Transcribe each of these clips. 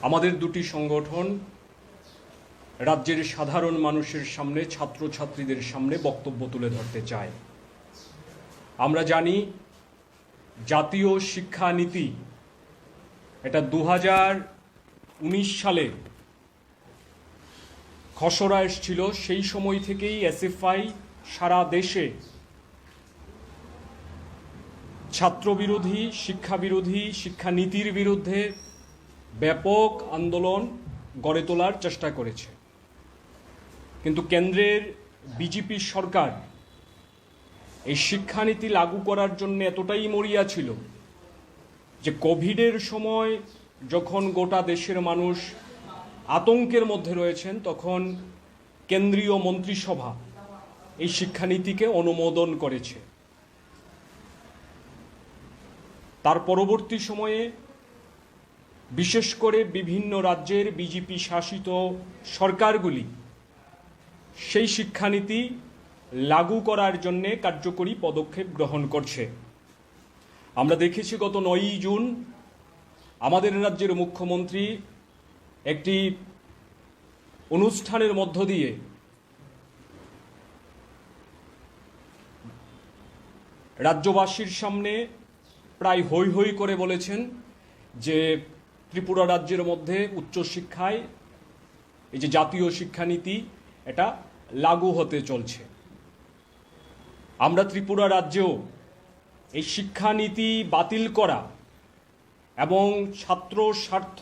আমাদের দুটি সংগঠন রাজ্যের সাধারণ মানুষের সামনে, ছাত্রছাত্রীদের সামনে বক্তব্য তুলে ধরতে চায়। আমরা জানি জাতীয় শিক্ষানীতি এটা 2019 সালে খসড়া এসেছিল। সেই সময় থেকেই এসএফআই সারা দেশে ছাত্রবিরোধী, শিক্ষাবিরোধী, শিক্ষানীতির বিরুদ্ধে ব্যাপক আন্দোলন গড়ে তোলার চেষ্টা করেছে। কিন্তু কেন্দ্রের বিজেপি সরকার এই শিক্ষানীতি লাগু করার জন্য এতটাই মরিয়া ছিল যে কোভিডের সময় যখন গোটা দেশের মানুষ আতঙ্কের মধ্যে রয়েছেন, তখন কেন্দ্রীয় মন্ত্রিসভা এই শিক্ষানীতিকে অনুমোদন করেছে। তার পরবর্তী সময়ে বিশেষ করে বিভিন্ন রাজ্যের বিজেপি শাসিত সরকারগুলি সেই শিক্ষানীতি লাগু করার জন্যে কার্যকরী পদক্ষেপ গ্রহণ করছে। আমরা দেখেছি গত 9ই জুন আমাদের রাজ্যের মুখ্যমন্ত্রী একটি অনুষ্ঠানের মধ্য দিয়ে রাজ্যবাসীর সামনে প্রায় হৈ হৈ করে বলেছেন যে ত্রিপুরা রাজ্যের মধ্যে উচ্চশিক্ষায় এই যে জাতীয় শিক্ষানীতি এটা লাগু হতে চলছে। আমরা ত্রিপুরা রাজ্যেও এই শিক্ষানীতি বাতিল করা এবং ছাত্র স্বার্থ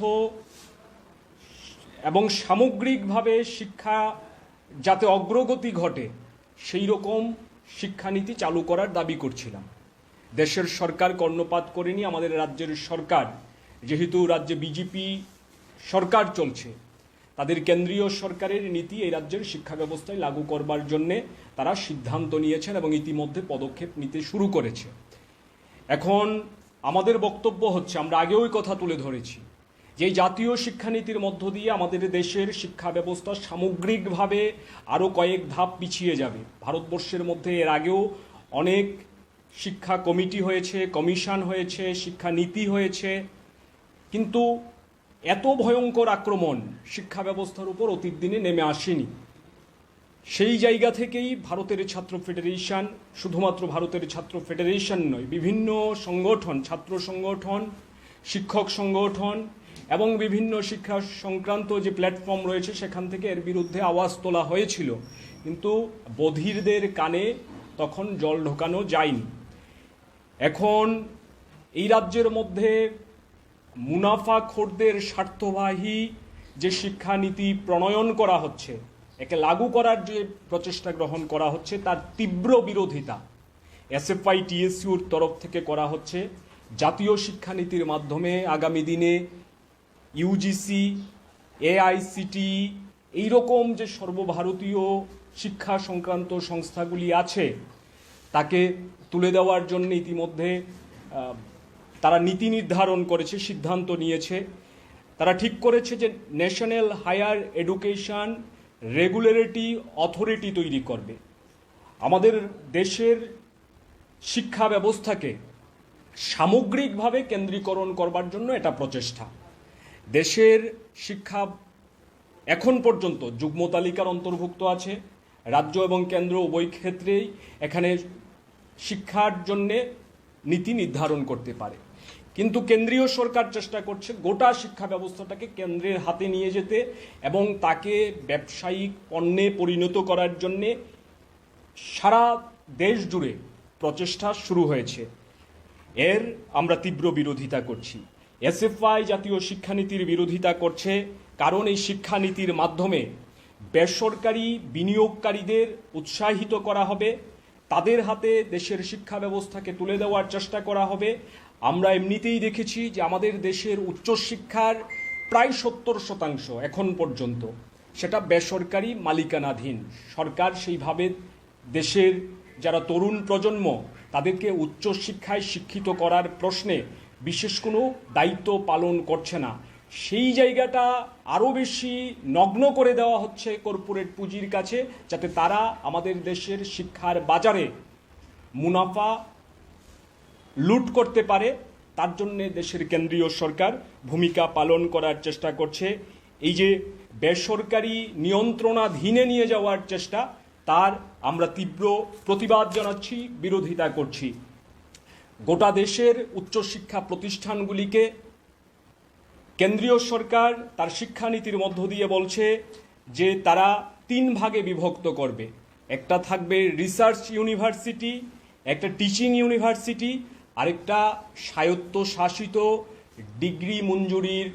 এবং সামগ্রিকভাবে শিক্ষা যাতে অগ্রগতি ঘটে সেই রকম শিক্ষানীতি চালু করার দাবি করছিলাম। দেশের সরকার কর্ণপাত করেনি। আমাদের রাজ্যের সরকার, যেহেতু রাজ্যে বিজেপি সরকার চলছে, তাদের কেন্দ্রীয় সরকারের নীতি এই রাজ্যের শিক্ষা ব্যবস্থায় লাগু করবার জন্যে তারা সিদ্ধান্ত নিয়েছেন এবং ইতিমধ্যে পদক্ষেপ নিতে শুরু করেছে। এখন আমাদের বক্তব্য হচ্ছে, আমরা আগেও কথা তুলে ধরেছি যে এই জাতীয় শিক্ষানীতির মধ্য দিয়ে আমাদের দেশের শিক্ষা ব্যবস্থা সামগ্রিকভাবে আরও কয়েক ধাপ পিছিয়ে যাবে। ভারতবর্ষের মধ্যে এর আগেও অনেক শিক্ষা কমিটি হয়েছে, কমিশন হয়েছে, শিক্ষানীতি হয়েছে, কিন্তু এত ভয়ঙ্কর আক্রমণ শিক্ষা ব্যবস্থার উপর অতীত দিনে নেমে আসেনি। সেই জায়গা থেকেই ভারতের ছাত্র ফেডারেশন, শুধুমাত্র ভারতের ছাত্র ফেডারেশন নয়, বিভিন্ন সংগঠন, ছাত্র সংগঠন, শিক্ষক সংগঠন এবং বিভিন্ন শিক্ষা সংক্রান্ত যে প্ল্যাটফর্ম রয়েছে সেখান থেকে এর বিরুদ্ধে আওয়াজ তোলা হয়েছিল, কিন্তু বধিরদের কানে তখন জল ঢোকানো যায়নি। এখন এই রাজ্যের মধ্যে মুনাফাখোরদের স্বার্থবাহী যে শিক্ষানীতি প্রণয়ন করা হচ্ছে, একে লাগু করার যে প্রচেষ্টা গ্রহণ করা হচ্ছে, তার তীব্র বিরোধিতা এসএফআই টিএসইউর তরফ থেকে করা হচ্ছে। জাতীয় শিক্ষানীতির মাধ্যমে আগামী দিনে ইউজিসি, এআইসিটিই এইরকম যে সর্বভারতীয় শিক্ষা সংক্রান্ত সংস্থাগুলি আছে তাকে তুলে দেওয়ার জন্য ইতিমধ্যে তারা নীতি নির্ধারণ করেছে, সিদ্ধান্ত নিয়েছে। তারা ঠিক করেছে যে national higher education regulatory authority তৈরি করবে। আমাদের দেশের শিক্ষা ব্যবস্থাকে সামগ্রিকভাবে কেন্দ্রীকরণ করবার জন্য এটা প্রচেষ্টা। দেশের শিক্ষা এখন পর্যন্ত যুগ্ম তালিকার অন্তর্ভুক্ত আছে, রাজ্য এবং কেন্দ্র উভয় ক্ষেত্রেই এখানে শিক্ষার জন্যে নীতি নির্ধারণ করতে পারে। কিন্তু কেন্দ্রীয় সরকার চেষ্টা করছে গোটা শিক্ষা ব্যবস্থাটাকে কেন্দ্রের হাতে নিয়ে যেতে এবং তাকে ব্যবসায়িক পণ্যে পরিণত করার জন্যে সারা দেশ জুড়ে প্রচেষ্টা শুরু হয়েছে। এর আমরা তীব্র বিরোধিতা করছি। এসএফআই জাতীয় শিক্ষানীতির বিরোধিতা করছে কারণ এই শিক্ষানীতির মাধ্যমে বেসরকারি বিনিয়োগকারীদের উৎসাহিত করা হবে, তাদের হাতে দেশের শিক্ষা ব্যবস্থাকে তুলে দেওয়ার চেষ্টা করা হবে। আমরা এমনিতেই দেখেছি যে আমাদের দেশের উচ্চশিক্ষার প্রায় 70% এখন পর্যন্ত সেটা বেসরকারি মালিকানাধীন। সরকার সেইভাবে দেশের যারা তরুণ প্রজন্ম তাদেরকে উচ্চশিক্ষায় শিক্ষিত করার প্রশ্নে বিশেষ কোনো দায়িত্ব পালন করছে না। সেই জায়গাটা আরও বেশি নগ্ন করে দেওয়া হচ্ছে কর্পোরেট পুঁজির কাছে, যাতে তারা আমাদের দেশের শিক্ষার বাজারে মুনাফা লুট করতে পারে তার জন্য দেশের কেন্দ্রীয় সরকার ভূমিকা পালন করার চেষ্টা করছে। এই যে বেসরকারি নিয়ন্ত্রণাধীনে নিয়ে যাওয়ার চেষ্টা, তার আমরা তীব্র প্রতিবাদ জানাচ্ছি, বিরোধিতা করছি। গোটা দেশের উচ্চশিক্ষা প্রতিষ্ঠানগুলিকে কেন্দ্রীয় সরকার তার শিক্ষানীতির মধ্য দিয়ে বলছে যে তারা 3 ভাগে বিভক্ত করবে। একটা থাকবে রিসার্চ ইউনিভার্সিটি, একটা টিচিং ইউনিভার্সিটি, আরেকটা স্বায়ত্তশাসিত ডিগ্রি মঞ্জুরির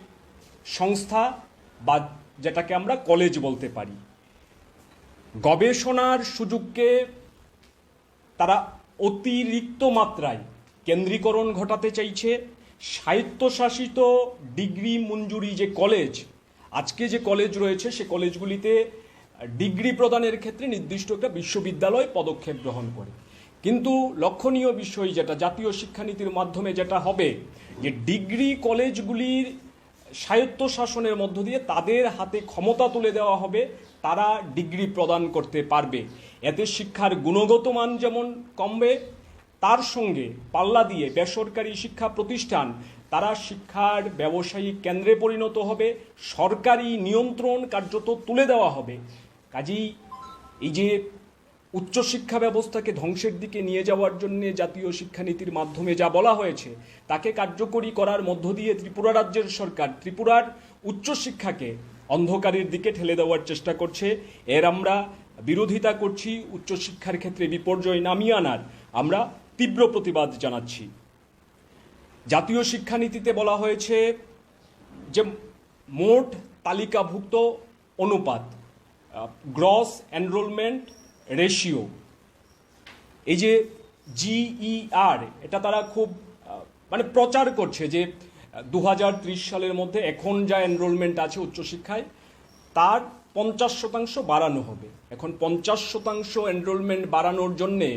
সংস্থা বা যেটাকে আমরা কলেজ বলতে পারি। গবেষণার সুযোগকে তারা অতিরিক্ত মাত্রায় কেন্দ্রীকরণ ঘটাতে চাইছে। স্বায়ত্তশাসিত ডিগ্রি মঞ্জুরি যে কলেজ, আজকে যে কলেজ রয়েছে সে কলেজগুলিতে ডিগ্রি প্রদানের ক্ষেত্রে নির্দিষ্ট একটা বিশ্ববিদ্যালয় পদক্ষেপ গ্রহণ করে। কিন্তু লক্ষণীয় বিষয় যেটা জাতীয় শিক্ষানীতির মাধ্যমে যেটা হবে, যে ডিগ্রি কলেজগুলির স্বায়ত্তশাসনের মধ্য দিয়ে তাদের হাতে ক্ষমতা তুলে দেওয়া হবে, তারা ডিগ্রি প্রদান করতে পারবে। এতে শিক্ষার গুণগত মান যেমন কমবে, তার সঙ্গে পাল্লা দিয়ে বেসরকারি শিক্ষা প্রতিষ্ঠান তারা শিক্ষার ব্যবসায়িক কেন্দ্রে পরিণত হবে, সরকারি নিয়ন্ত্রণ কার্যত তুলে দেওয়া হবে। কাজেই এই যে উচ্চশিক্ষা ব্যবস্থাকে ধ্বংসের দিকে নিয়ে যাওয়ার জন্য জাতীয় শিক্ষানীতির মাধ্যমে যা বলা হয়েছে, তাকে কার্যকরী করার মধ্য দিয়ে ত্রিপুরা রাজ্যের সরকার ত্রিপুরার উচ্চশিক্ষাকে অন্ধকারের দিকে ঠেলে দেওয়ার চেষ্টা করছে। এর আমরা বিরোধিতা করছি। উচ্চশিক্ষার ক্ষেত্রে বিপর্যয় নামিয়ে আনার আমরা তীব্র প্রতিবাদ জানাচ্ছি। জাতীয় শিক্ষানীতিতে বলা হয়েছে যে মোট তালিকাভুক্ত অনুপাত, গ্রস এনরোলমেন্ট রেশিও, এই যে GER, এটা তারা খুব প্রচার করছে যে 2030 সালের মধ্যে এখন যা এনরোলমেন্ট আছে উচ্চশিক্ষায় তার 50% বাড়ানো হবে। এখন 50% এনরোলমেন্ট বাড়ানোর জন্যে,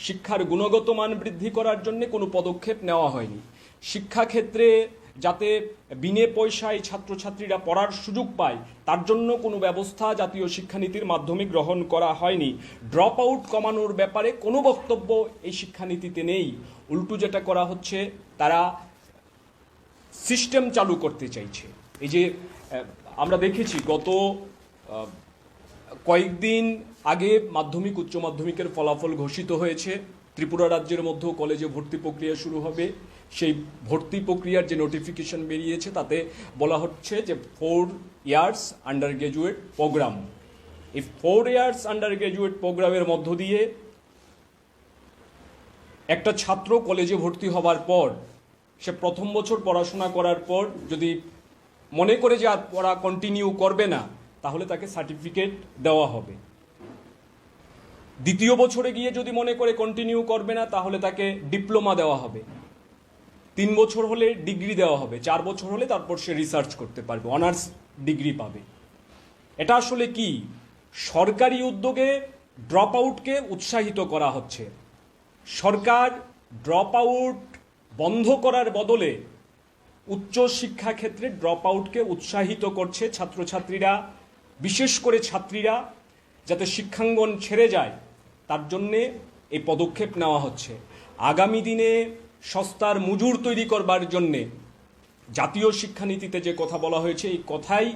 শিক্ষার গুণগত মান বৃদ্ধি করার জন্য কোনো পদক্ষেপ নেওয়া হয়নি। শিক্ষাক্ষেত্রে যাতে বিনে পয়সায় ছাত্রছাত্রীরা পড়ার সুযোগ পায় তার জন্য কোনো ব্যবস্থা জাতীয় শিক্ষানীতির মাধ্যমে গ্রহণ করা হয়নি। ড্রপ আউট কমানোর ব্যাপারে কোনো বক্তব্য এই শিক্ষানীতিতে নেই। উল্টো যেটা করা হচ্ছে, তারা সিস্টেম চালু করতে চাইছে। এই যে আমরা দেখেছি গত কয়েকদিন আগে মাধ্যমিক উচ্চ মাধ্যমিকের ফলাফল ঘোষিত হয়েছে। ত্রিপুরা রাজ্যের মধ্যেও কলেজে ভর্তি প্রক্রিয়া শুরু হবে। সেই ভর্তি প্রক্রিয়ার যে নোটিফিকেশন বেরিয়েছে তাতে বলা হচ্ছে যে 4 ইয়ার্স আন্ডার গ্র্যাজুয়েট প্রোগ্রাম। এই 4 ইয়ার্স আন্ডার গ্র্যাজুয়েট প্রোগ্রামের মধ্য দিয়ে একটা ছাত্র কলেজে ভর্তি হবার পর সে প্রথম বছর পড়াশোনা করার পর যদি মনে করে যে আর পড়া কন্টিনিউ করবে না, তাহলে তাকে সার্টিফিকেট দেওয়া হবে। দ্বিতীয় বছরে গিয়ে যদি মনে করে কন্টিনিউ করবে না, তাহলে তাকে ডিপ্লোমা দেওয়া হবে। 3 বছর হলে ডিগ্রি দেওয়া হবে। 4 বছর হলে তারপর সে রিসার্চ করতে পারবে, অনার্স ডিগ্রি পাবে। এটা আসলে কি? সরকারি উদ্যোগে ড্রপ আউটকে উৎসাহিত করা হচ্ছে। সরকার ড্রপ আউট বন্ধ করার বদলে উচ্চ শিক্ষা ক্ষেত্রে ড্রপ আউটকে উৎসাহিত করছে। ছাত্রছাত্রীরা, বিশেষ করে ছাত্রীরা যাতে শিক্ষাঙ্গন ছেড়ে যায় তার জন্যে এই পদক্ষেপ নেওয়া হচ্ছে। আগামী দিনে সস্তার মজুর তৈরি করবার জন্যে জাতীয় শিক্ষানীতিতে যে কথা বলা হয়েছে, এই কথাই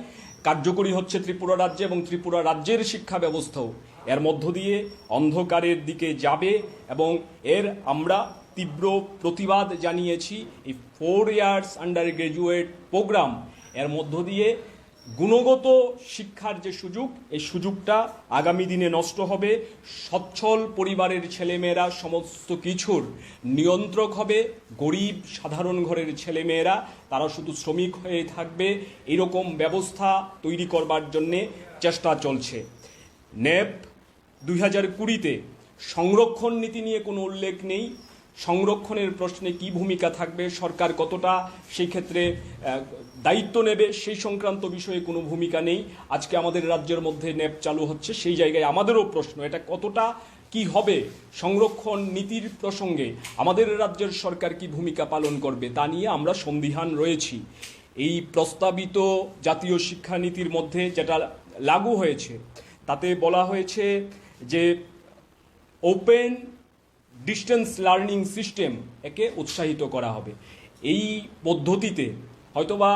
কার্যকরী হচ্ছে ত্রিপুরা রাজ্যে, এবং ত্রিপুরা রাজ্যের শিক্ষা ব্যবস্থাও এর মধ্য দিয়ে অন্ধকারের দিকে যাবে। এবং এর আমরা তীব্র প্রতিবাদ জানিয়েছি। এই 4 ইয়ার্স আন্ডার গ্র্যাজুয়েট প্রোগ্রাম এর মধ্য দিয়ে গুণগত শিক্ষার যে সুযোগ, এই সুযোগটা আগামী দিনে নষ্ট হবে। সচ্ছল পরিবারের ছেলেমেয়েরা সমস্ত কিছুর নিয়ন্ত্রক হবে। গরিব সাধারণ ঘরের ছেলেমেয়েরা তারা শুধু শ্রমিক হয়ে থাকবে। এরকম ব্যবস্থা তৈরি করবার জন্যে চেষ্টা চলছে। ন্যাপ 2020-তে সংরক্ষণ নীতি নিয়ে কোনো উল্লেখ নেই। সংরক্ষণের প্রশ্নে কি ভূমিকা থাকবে, সরকার কতটা সেই ক্ষেত্রে দায়িত্ব নেবে, সেই সংক্রান্ত বিষয়ে কোনো ভূমিকা নেই। আজকে আমাদের রাজ্যের মধ্যে ন্যাপ চালু হচ্ছে, সেই জায়গায় আমাদেরও প্রশ্ন, এটা কতটা কি হবে সংরক্ষণ নীতির প্রসঙ্গে আমাদের রাজ্যের সরকার কি ভূমিকা পালন করবে তা নিয়ে আমরা সন্দিহান রয়েছি। এই প্রস্তাবিত জাতীয় শিক্ষানীতির মধ্যে যেটা লাগু হয়েছে তাতে বলা হয়েছে যে ওপেন ডিস্টেন্স লার্নিং সিস্টেম একে উৎসাহিত করা হবে। এই পদ্ধতিতে হয়তোবা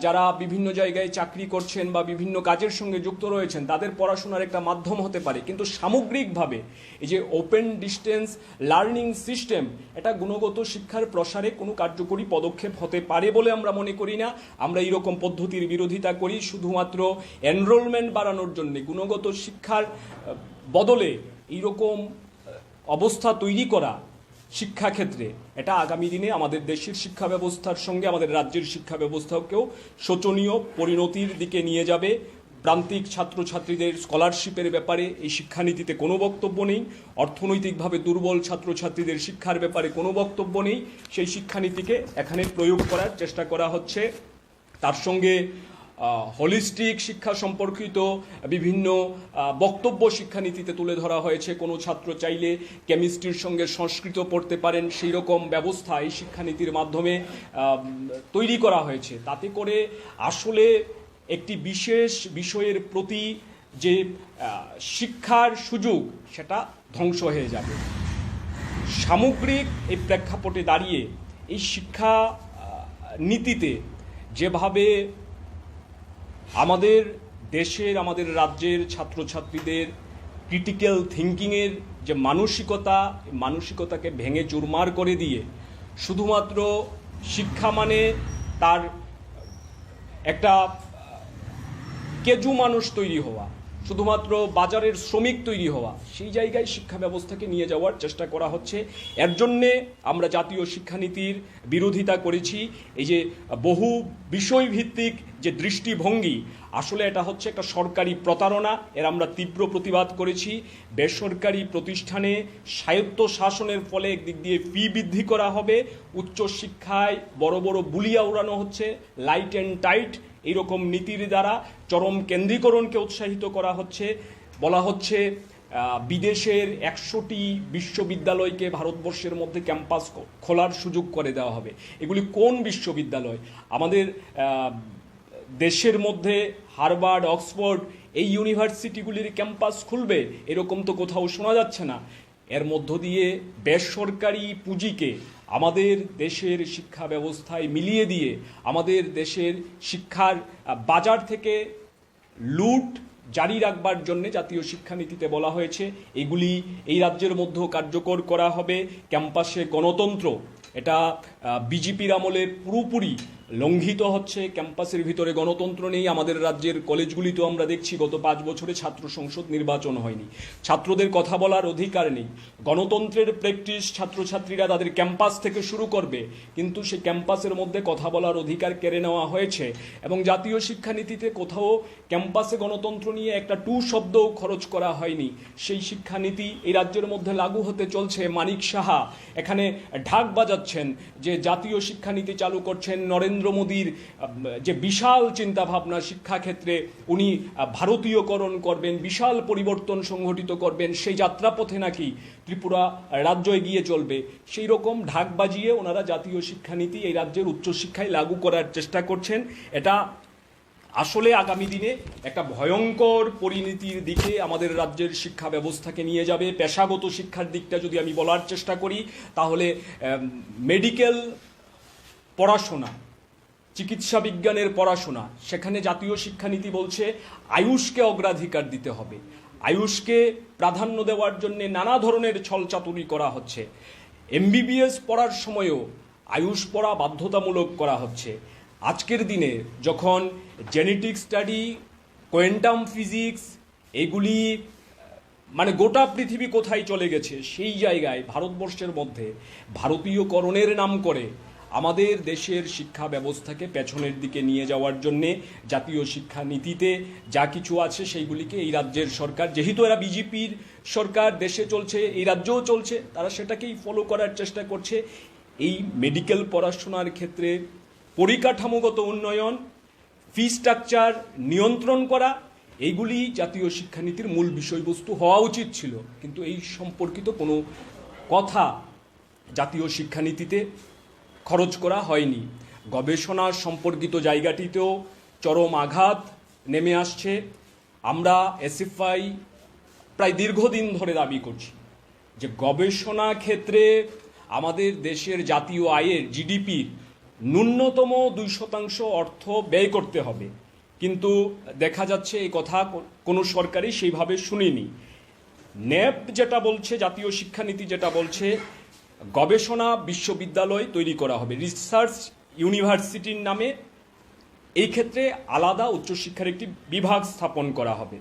যারা বিভিন্ন জায়গায় চাকরি করছেন বা বিভিন্ন কাজের সঙ্গে যুক্ত রয়েছেন তাদের পড়াশোনার একটা মাধ্যম হতে পারে, কিন্তু সামগ্রিকভাবে এই যে ওপেন ডিস্টেন্স লার্নিং সিস্টেম, এটা গুণগত শিক্ষার প্রসারে কোনো কার্যকরী পদক্ষেপ হতে পারে বলে আমরা মনে করি না। আমরা এইরকম পদ্ধতির বিরোধিতা করি। শুধুমাত্র এনরোলমেন্ট বাড়ানোর জন্য গুণগত শিক্ষার বদলে এইরকম অবস্থা তৈরি করা শিক্ষাক্ষেত্রে, এটা আগামী দিনে আমাদের দেশের শিক্ষা ব্যবস্থার সঙ্গে আমাদের রাজ্যের শিক্ষা ব্যবস্থাকেও শোচনীয় পরিণতির দিকে নিয়ে যাবে। প্রান্তিক ছাত্রছাত্রীদের স্কলারশিপের ব্যাপারে এই শিক্ষানীতিতে কোনো বক্তব্য নেই। অর্থনৈতিকভাবে দুর্বল ছাত্রছাত্রীদের শিক্ষার ব্যাপারে কোনো বক্তব্য নেই। সেই শিক্ষানীতিকে এখানে প্রয়োগ করার চেষ্টা করা হচ্ছে। তার সঙ্গে হলিস্টিক শিক্ষা সম্পর্কিত বিভিন্ন বক্তব্য শিক্ষানীতিতে তুলে ধরা হয়েছে। কোনো ছাত্র চাইলে কেমিস্ট্রির সঙ্গে সংস্কৃত পড়তে পারেন, সেই রকম ব্যবস্থা এই শিক্ষানীতির মাধ্যমে তৈরি করা হয়েছে। তাতে করে আসলে একটি বিশেষ বিষয়ের প্রতি যে শিক্ষার সুযোগ সেটা ধ্বংস হয়ে যাবে। সামগ্রিক এই প্রেক্ষাপটে দাঁড়িয়ে এই শিক্ষা নীতিতে যেভাবে আমাদের দেশের আমাদের রাজ্যের ছাত্রছাত্রীদের ক্রিটিক্যাল থিঙ্কিংয়ের যে মানসিকতাকে ভেঙে চুরমার করে দিয়ে শুধুমাত্র শিক্ষা মানে তার একটা কেজু মানুষ তৈরি হওয়া, শুধুমাত্র বাজারের শ্রমিক তৈরি হওয়া, সেই জায়গায় শিক্ষা ব্যবস্থাকে নিয়ে যাওয়ার চেষ্টা করা হচ্ছে। এর জন্যে আমরা জাতীয় শিক্ষানীতির বিরোধিতা করেছি। এই যে বহু বিষয়ভিত্তিক যে দৃষ্টিভঙ্গি, আসলে এটা হচ্ছে একটা সরকারি প্রতারণা, এর আমরা তীব্র প্রতিবাদ করেছি। বেসরকারি প্রতিষ্ঠানে স্বায়ত্ত শাসনের ফলে একদিক দিয়ে ফি বৃদ্ধি করা হবে, উচ্চশিক্ষায় বড় বড় বুলিয়া উড়ানো হচ্ছে, লাইট অ্যান্ড টাইট এইরকম নীতির দ্বারা চরম কেন্দ্রীকরণকে উৎসাহিত করা হচ্ছে। বলা হচ্ছে বিদেশের 100টি বিশ্ববিদ্যালয়কে ভারতবর্ষের মধ্যে ক্যাম্পাস খোলার সুযোগ করে দেওয়া হবে। এগুলি কোন বিশ্ববিদ্যালয়? আমাদের দেশের মধ্যে হার্ভার্ড, অক্সফোর্ড এই ইউনিভার্সিটিগুলির ক্যাম্পাস খুলবে এরকম তো কোথাও শোনা যাচ্ছে না। এর মধ্য দিয়ে বেসরকারি পুঁজিকে আমাদের দেশের শিক্ষা ব্যবস্থায় মিলিয়ে দিয়ে আমাদের দেশের শিক্ষার বাজার থেকে লুট জারি রাখবার জন্য জাতীয় শিক্ষানীতিতে বলা হয়েছে এগুলি এই রাজ্যের মধ্যেও কার্যকর করা হবে। ক্যাম্পাসে গণতন্ত্র, এটা বিজেপির আমলে পুরোপুরি লঙ্ঘিত হচ্ছে। ক্যাম্পাসের ভিতরে গণতন্ত্র নেই। আমাদের রাজ্যের কলেজগুলিতেও আমরা দেখছি গত 5 বছরে ছাত্র সংসদ নির্বাচন হয়নি, ছাত্রদের কথা বলার অধিকার নেই। গণতন্ত্রের প্র্যাকটিস ছাত্রছাত্রীরা তাদের ক্যাম্পাস থেকে শুরু করবে, কিন্তু সেই ক্যাম্পাসের মধ্যে কথা বলার অধিকার কেড়ে নেওয়া হয়েছে। এবং জাতীয় শিক্ষানীতিতে কোথাও ক্যাম্পাসে গণতন্ত্র নিয়ে একটা টু শব্দও খরচ করা হয়নি। সেই শিক্ষানীতি এই রাজ্যের মধ্যে লাগু হতে চলছে। মানিক সাহা এখানে ঢাক বাজাচ্ছেন যে জাতীয় শিক্ষানীতি চালু করছেন নরেন্দ্র মোদীর যে বিশাল চিন্তাভাবনা শিক্ষাক্ষেত্রে, উনি ভারতীয়করণ করবেন, বিশাল পরিবর্তন সংঘটিত করবেন, সেই যাত্রাপথে নাকি ত্রিপুরা রাজ্য এগিয়ে চলবে। সেই রকম ঢাক বাজিয়ে ওনারা জাতীয় শিক্ষানীতি এই রাজ্যের উচ্চশিক্ষায় লাগু করার চেষ্টা করছেন। এটা আসলে আগামী দিনে একটা ভয়ঙ্কর পরিণতির দিকে আমাদের রাজ্যের শিক্ষা ব্যবস্থাকে নিয়ে যাবে। পেশাগত শিক্ষার দিকটা যদি আমি বলার চেষ্টা করি, তাহলে মেডিকেল পড়াশোনা, চিকিৎসা বিজ্ঞানের পড়াশোনা, সেখানে জাতীয় শিক্ষানীতি বলছে আয়ুষকে অগ্রাধিকার দিতে হবে। আয়ুষকে প্রাধান্য দেওয়ার জন্য নানা ধরনের ছলচাতুরি করা হচ্ছে। এমবিবিএস পড়ার সময়ও আয়ুষ পড়া বাধ্যতামূলক করা হচ্ছে। আজকের দিনে যখন জেনেটিক স্টাডি, কোয়ান্টাম ফিজিক্স এগুলি মানে গোটা পৃথিবী কোথায় চলে গেছে, সেই জায়গায় ভারতবর্ষের মধ্যে ভারতীয়করণের নাম করে আমাদের দেশের শিক্ষা ব্যবস্থাকে পেছনের দিকে নিয়ে যাওয়ার জন্যে জাতীয় শিক্ষা নীতিতে যা কিছু আছে সেইগুলিকে এই রাজ্যের সরকার, যেহেতু এরা বিজেপির সরকার, দেশে চলছে, এই রাজ্যেও চলছে, তারা সেটাকেই ফলো করার চেষ্টা করছে। এই মেডিকেল পড়াশোনার ক্ষেত্রে পরিকাঠামোগত উন্নয়ন, ফি স্ট্রাকচার নিয়ন্ত্রণ করা, এইগুলি জাতীয় শিক্ষানীতির মূল বিষয়বস্তু হওয়া উচিত ছিল, কিন্তু এই সম্পর্কিত কোনো কথা জাতীয় শিক্ষানীতিতে খরচ করা হয়নি। গবেষণা সম্পর্কিত জায়গাটিতেও চরম আঘাত নেমে আসছে। আমরা এসএফআই প্রায় দীর্ঘদিন ধরে দাবি করছি যে গবেষণা ক্ষেত্রে আমাদের দেশের জাতীয় আয়ের, জিডিপির ন্যূনতম 2% অর্থ ব্যয় করতে হবে, কিন্তু দেখা যাচ্ছে এই কথা কোনো সরকারই সেইভাবে শুনিনি। ন্যাপ যেটা বলছে, জাতীয় শিক্ষানীতি যেটা বলছে, গবেষণা বিশ্ববিদ্যালয় তৈরি করা হবে, রিসার্চ ইউনিভার্সিটির নামে এই ক্ষেত্রে আলাদা উচ্চশিক্ষার একটি বিভাগ স্থাপন করা হবে।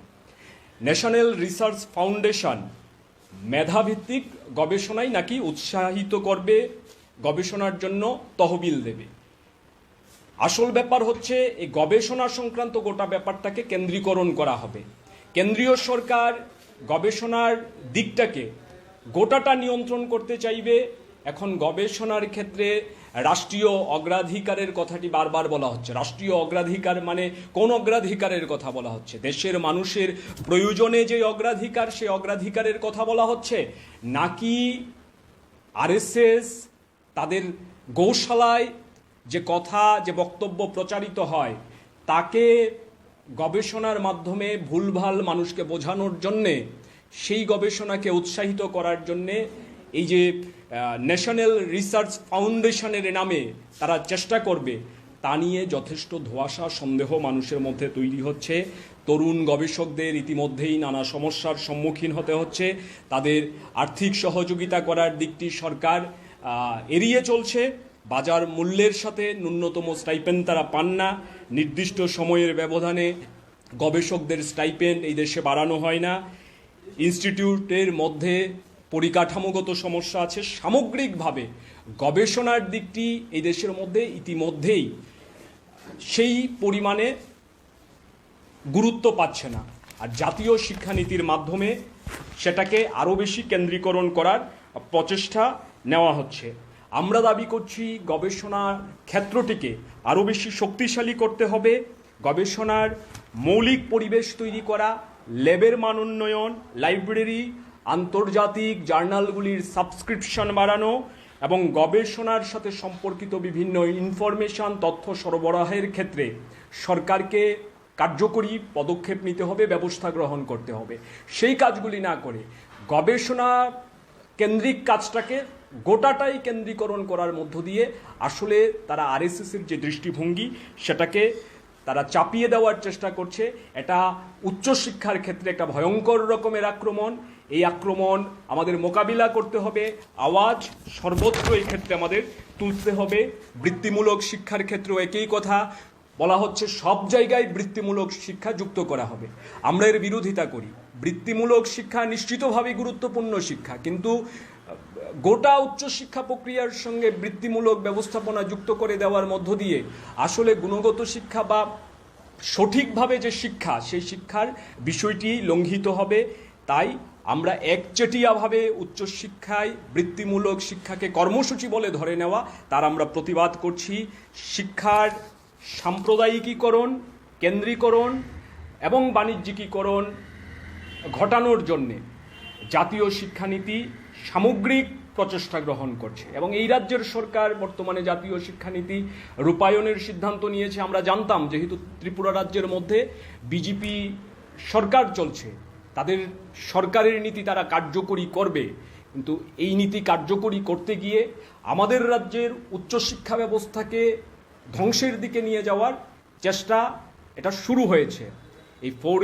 ন্যাশনাল রিসার্চ ফাউন্ডেশন মেধাভিত্তিক গবেষণায় নাকি উৎসাহিত করবে, গবেষণার জন্য তহবিল দেবে। আসল ব্যাপার হচ্ছে এই গবেষণা সংক্রান্ত গোটা ব্যাপারটাকে কেন্দ্রীকরণ করা হবে। কেন্দ্রীয় সরকার গবেষণার দিকটাকে গোটাটা নিয়ন্ত্রণ করতে চাইবে। এখন গবেষণার ক্ষেত্রে রাষ্ট্রীয় অগ্রাধিকারের কথাটি বারবার বলা হচ্ছে। রাষ্ট্রীয় অগ্রাধিকার মানে কোন অগ্রাধিকারের কথা বলা হচ্ছে? দেশের মানুষের প্রয়োজনে যে অগ্রাধিকার, সেই অগ্রাধিকারের কথা বলা হচ্ছে, নাকি আরএসএস তাদের গৌশালায় যে কথা, যে বক্তব্য প্রচারিত হয় তাকে গবেষণার মাধ্যমে ভুলভাল মানুষকে বোঝানোর জন্যে, সেই গবেষণাকে উৎসাহিত করার জন্যে এই যে ন্যাশনাল রিসার্চ ফাউন্ডেশনের নামে তারা চেষ্টা করবে, তা নিয়ে যথেষ্ট ধোঁয়াশা, সন্দেহ মানুষের মধ্যে তৈরি হচ্ছে। তরুণ গবেষকদের ইতিমধ্যেই নানা সমস্যার সম্মুখীন হতে হচ্ছে। তাদের আর্থিক সহযোগিতা করার দিকটি সরকার এড়িয়ে চলছে। বাজার মূল্যের সাথে ন্যূনতম স্টাইপেন্ড তারা পান না। নির্দিষ্ট সময়ের ব্যবধানে গবেষকদের স্টাইপেন্ড এই দেশে বাড়ানো হয় না। ইনস্টিটিউটের মধ্যে পরিকাঠামোগত সমস্যা আছে। সামগ্রিকভাবে গবেষণার দিকটি এই দেশের মধ্যে ইতিমধ্যেই সেই পরিমাণে গুরুত্ব পাচ্ছে না। আর জাতীয় শিক্ষানীতির মাধ্যমে সেটাকে আরও বেশি কেন্দ্রীকরণ করার প্রচেষ্টা নেওয়া হচ্ছে। আমরা দাবি করছি গবেষণার ক্ষেত্রটিকে আরও বেশি শক্তিশালী করতে হবে। গবেষণার মৌলিক পরিবেশ তৈরি করা, ল্যাবের মান উন্নয়ন, লাইব্রেরি, আন্তর্জাতিক জার্নালগুলির সাবস্ক্রিপশন বাড়ানো এবং গবেষণার সাথে সম্পর্কিত বিভিন্ন ইনফরমেশন, তথ্য সরবরাহের ক্ষেত্রে সরকারকে কার্যকরী পদক্ষেপ নিতে হবে, ব্যবস্থা গ্রহণ করতে হবে। সেই কাজগুলি না করে গবেষণা কেন্দ্রিক কাজটাকে গোটাটাই কেন্দ্রীকরণ করার মধ্য দিয়ে আসলে তারা আরএসএসের যে দৃষ্টিভঙ্গি সেটাকে তারা চাপিয়ে দেওয়ার চেষ্টা করছে। এটা উচ্চশিক্ষার ক্ষেত্রে একটা ভয়ঙ্কর রকমের আক্রমণ। এই আক্রমণ আমাদের মোকাবিলা করতে হবে। আওয়াজ সর্বত্র এই ক্ষেত্রে আমাদের তুলতে হবে। বৃত্তিমূলক শিক্ষার ক্ষেত্রেও একই কথা বলা হচ্ছে, সব জায়গায় বৃত্তিমূলক শিক্ষা যুক্ত করা হবে। আমরা এর বিরোধিতা করি। বৃত্তিমূলক শিক্ষা নিশ্চিতভাবে গুরুত্বপূর্ণ শিক্ষা, কিন্তু গোটা উচ্চশিক্ষা প্রক্রিয়ার সঙ্গে বৃত্তিমূলক ব্যবস্থাপনা যুক্ত করে দেওয়ার মধ্য দিয়ে আসলে গুণগত শিক্ষা বা সঠিকভাবে যে শিক্ষা, সেই শিক্ষার বিষয়টি লঙ্ঘিত হবে। তাই আমরা একচেটিয়াভাবে উচ্চশিক্ষায় বৃত্তিমূলক শিক্ষাকে কর্মসূচি বলে ধরে নেওয়া, তার আমরা প্রতিবাদ করছি। শিক্ষার সাম্প্রদায়িকীকরণ, কেন্দ্রীকরণ এবং বাণিজ্যিকীকরণ ঘটানোর জন্যে জাতীয় শিক্ষানীতি সামগ্রিক প্রচেষ্টা গ্রহণ করছে এবং এই রাজ্যের সরকার বর্তমানে জাতীয় শিক্ষানীতি রূপায়ণের সিদ্ধান্ত নিয়েছে। আমরা জানতাম, যেহেতু ত্রিপুরা রাজ্যের মধ্যে বিজেপি সরকার চলছে, তাদের সরকারের নীতি তারা কার্যকরী করবে, কিন্তু এই নীতি কার্যকরী করতে গিয়ে আমাদের রাজ্যের উচ্চশিক্ষা ব্যবস্থাকে ধ্বংসের দিকে নিয়ে যাওয়ার চেষ্টা এটা শুরু হয়েছে। এই